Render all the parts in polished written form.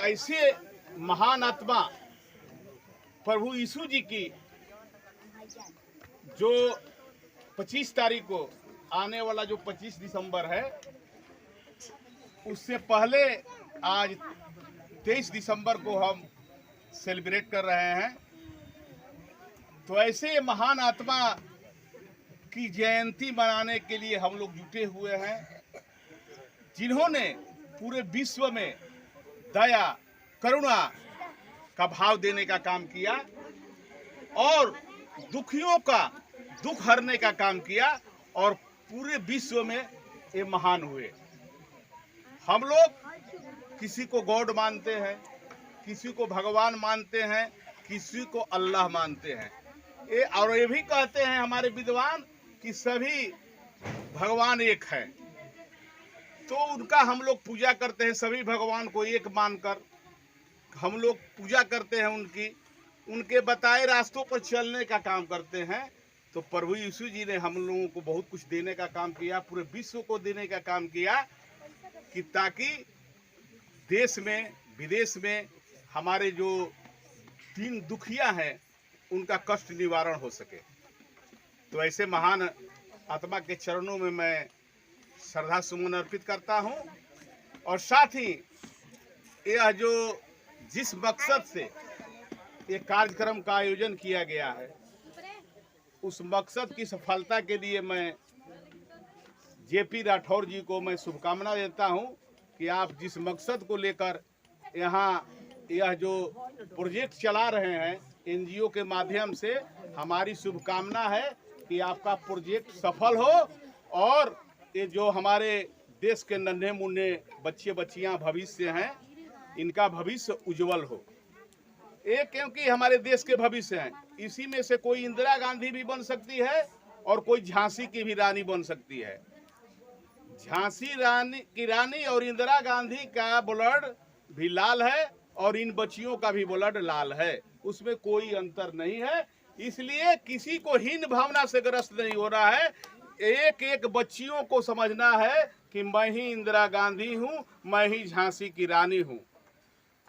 ऐसे महान आत्मा प्रभु यीशु जी की जो 25 तारीख को आने वाला जो 25 दिसंबर है, उससे पहले आज 23 दिसंबर को हम सेलिब्रेट कर रहे हैं। तो ऐसे महान आत्मा की जयंती मनाने के लिए हम लोग जुटे हुए हैं, जिन्होंने पूरे विश्व में दया करुणा का भाव देने का काम किया और दुखियों का दुख हरने का काम किया और पूरे विश्व में ये महान हुए। हम लोग किसी को गॉड मानते हैं, किसी को भगवान मानते हैं, किसी को अल्लाह मानते हैं। ये भी कहते हैं हमारे विद्वान कि सभी भगवान एक है। तो उनका हम लोग पूजा करते हैं, सभी भगवान को एक मानकर हम लोग पूजा करते हैं, उनके बताए रास्तों पर चलने का काम करते हैं। तो प्रभु यीशु जी ने हम लोगों को बहुत कुछ देने का काम किया, पूरे विश्व को देने का काम किया कि ताकि देश में विदेश में हमारे जो 3 दुखिया हैं उनका कष्ट निवारण हो सके। तो ऐसे महान आत्मा के चरणों में मैं श्रद्धा सुमन अर्पित करता हूं और साथ ही यह जो जिस मकसद से ये कार्यक्रम का आयोजन किया गया है, उस मकसद की सफलता के लिए मैं जेपी राठौर जी को मैं शुभकामना देता हूं कि आप जिस मकसद को लेकर यहाँ यह जो प्रोजेक्ट चला रहे हैं एनजीओ के माध्यम से, हमारी शुभकामना है कि आपका प्रोजेक्ट सफल हो और ये जो हमारे देश के नन्हे मुन्ने बच्चे बच्चियां भविष्य हैं, इनका भविष्य उज्जवल हो। एक क्योंकि हमारे देश के भविष्य हैं, इसी में से कोई इंदिरा गांधी भी बन सकती है और कोई झांसी की भी रानी बन सकती है। झांसी की रानी और इंदिरा गांधी का ब्लड भी लाल है और इन बच्चियों का भी ब्लड लाल है, उसमें कोई अंतर नहीं है। इसलिए किसी को हीन भावना से ग्रस्त नहीं हो रहा है। एक एक बच्चियों को समझना है कि मैं ही इंदिरा गांधी हूँ, मैं ही झांसी की रानी हूँ।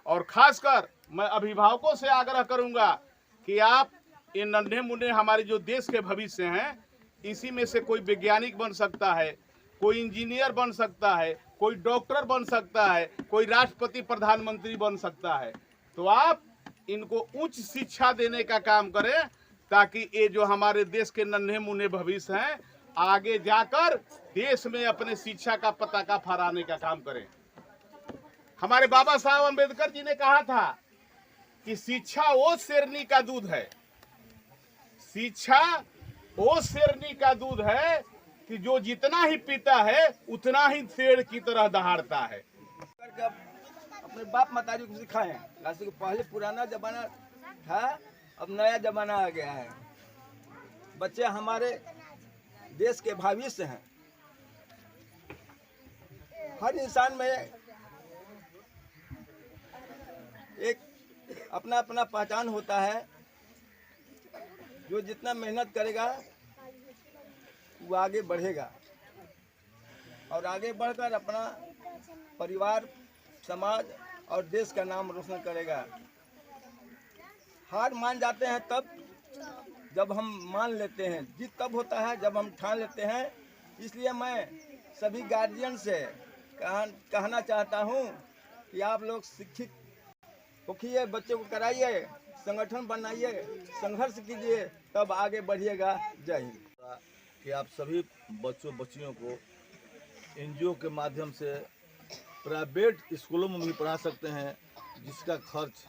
और खासकर मैं अभिभावकों से आग्रह करूंगा कि आप ये नन्हे मुन्ने हमारे जो देश के भविष्य हैं, इसी में से कोई वैज्ञानिक बन सकता है, कोई इंजीनियर बन सकता है, कोई डॉक्टर बन सकता है, कोई राष्ट्रपति प्रधानमंत्री बन सकता है। तो आप इनको उच्च शिक्षा देने का काम करें ताकि ये जो हमारे देश के नन्हे मुन्ने भविष्य हैं आगे जाकर देश में अपने शिक्षा का पताका फहराने का काम करें। हमारे बाबा साहब अम्बेडकर जी ने कहा था कि शिक्षा वो शेरनी का दूध है, शिक्षा वो शेरनी का दूध है कि जो जितना ही पीता है उतना ही शेर की तरह दहाड़ता है। अपने बाप माताजी को सिखाएं, पहले पुराना जमाना था, अब नया जमाना आ गया है। बच्चे हमारे देश के भविष्य हैं। हर इंसान में एक अपना अपना पहचान होता है। जो जितना मेहनत करेगा वो आगे बढ़ेगा और आगे बढ़कर अपना परिवार, समाज और देश का नाम रोशन करेगा। हार मान जाते हैं तब जब हम मान लेते हैं, जीत तब होता है जब हम ठान लेते हैं। इसलिए मैं सभी गार्जियन से कहना चाहता हूं कि आप लोग शिक्षित होइए, बच्चों को कराइए, संगठन बनाइए, संघर्ष कीजिए, तब आगे बढ़िएगा। जय हिंद। कि आप सभी बच्चों बच्चियों को एनजीओ के माध्यम से प्राइवेट स्कूलों में भी पढ़ा सकते हैं, जिसका खर्च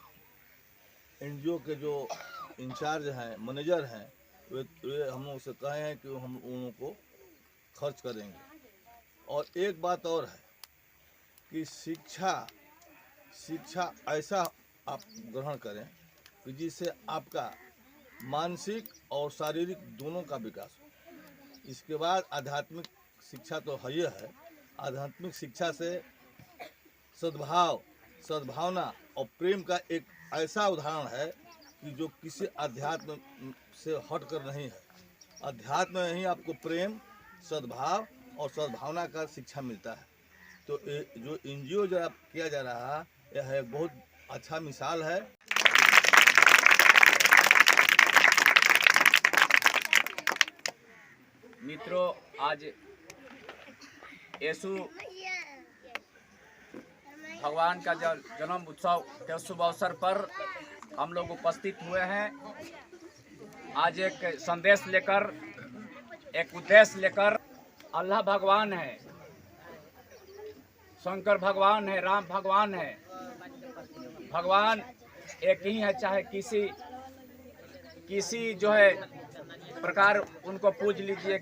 एनजीओ के जो इंचार्ज हैं, मैनेजर हैं, वे हम लोग से कहे हैं कि हम उन को खर्च करेंगे। और एक बात और है कि शिक्षा ऐसा आप ग्रहण करें कि जिससे आपका मानसिक और शारीरिक दोनों का विकास हो। इसके बाद आध्यात्मिक शिक्षा तो है ही है। आध्यात्मिक शिक्षा से सद्भाव, सद्भावना और प्रेम का एक ऐसा उदाहरण है कि जो किसी अध्यात्म से हट कर नहीं है। अध्यात्म में ही आपको प्रेम, सद्भाव और सद्भावना का शिक्षा मिलता है। तो जो एनजीओ जो किया जा रहा है यह एक बहुत अच्छा मिसाल है। मित्रों, आज यीशु भगवान का जन्म उत्सव के शुभ अवसर पर हम लोग उपस्थित हुए हैं। आज एक संदेश लेकर, एक उद्देश्य लेकर। अल्लाह भगवान है, शंकर भगवान है, राम भगवान है। भगवान एक ही है, चाहे किसी जो है प्रकार उनको पूज लीजिए,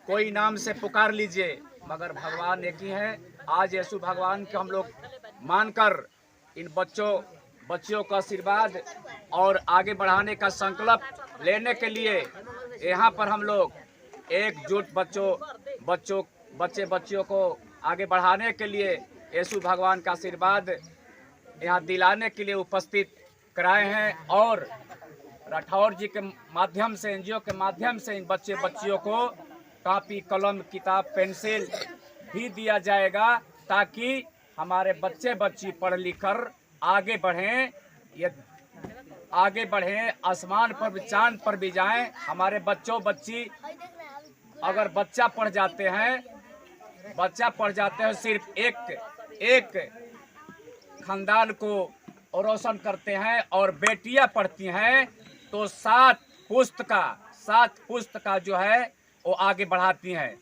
कोई नाम से पुकार लीजिए, मगर भगवान एक ही है। आज यीशु भगवान के हम लोग मानकर इन बच्चियों का आशीर्वाद और आगे बढ़ाने का संकल्प लेने के लिए यहाँ पर हम लोग एकजुट बच्चियों को आगे बढ़ाने के लिए यीशु भगवान का आशीर्वाद यहाँ दिलाने के लिए उपस्थित कराए हैं। और राठौर जी के माध्यम से, एनजीओ के माध्यम से इन बच्चियों को कॉपी, कलम, किताब, पेंसिल भी दिया जाएगा, ताकि हमारे बच्ची पढ़ लिख कर आगे बढ़ें, आसमान पर भी, चांद पर भी जाएं। हमारे बच्ची अगर बच्चा पढ़ जाते हैं, सिर्फ एक खानदान को रोशन करते हैं, और बेटियां पढ़ती हैं तो 7 पुस्त का जो है वो आगे बढ़ाती हैं।